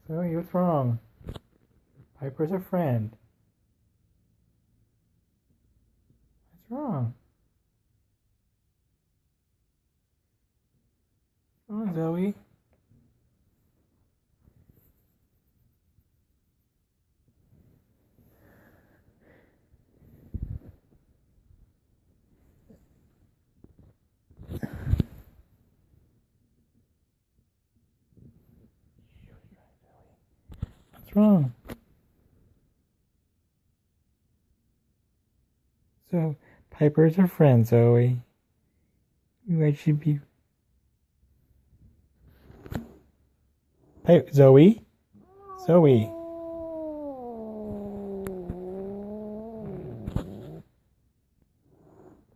Zoe, what's wrong? Piper's a friend. What's wrong? What's wrong, Zoe? What's wrong? So, Piper's her friend, Zoe. You guys should be. Hey, Zoe? Zoe.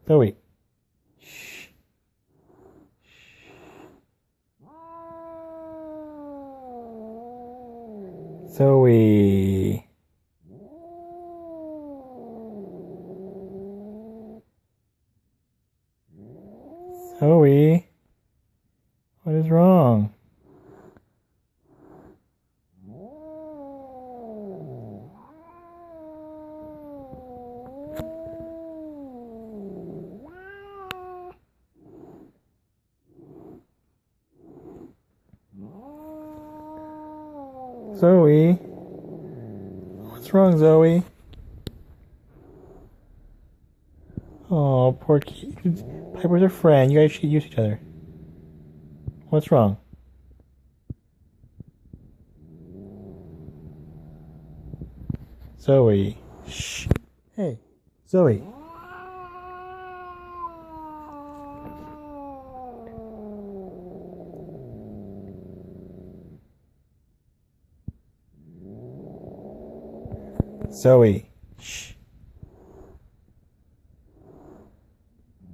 Zoe. Shh. Zoe. Zoe. What is wrong? Zoe? What's wrong, Zoe? Oh, poor kid. Piper's a friend. You guys should use each other. What's wrong? Zoe. Shh. Hey, Zoe. Zoe. Shh.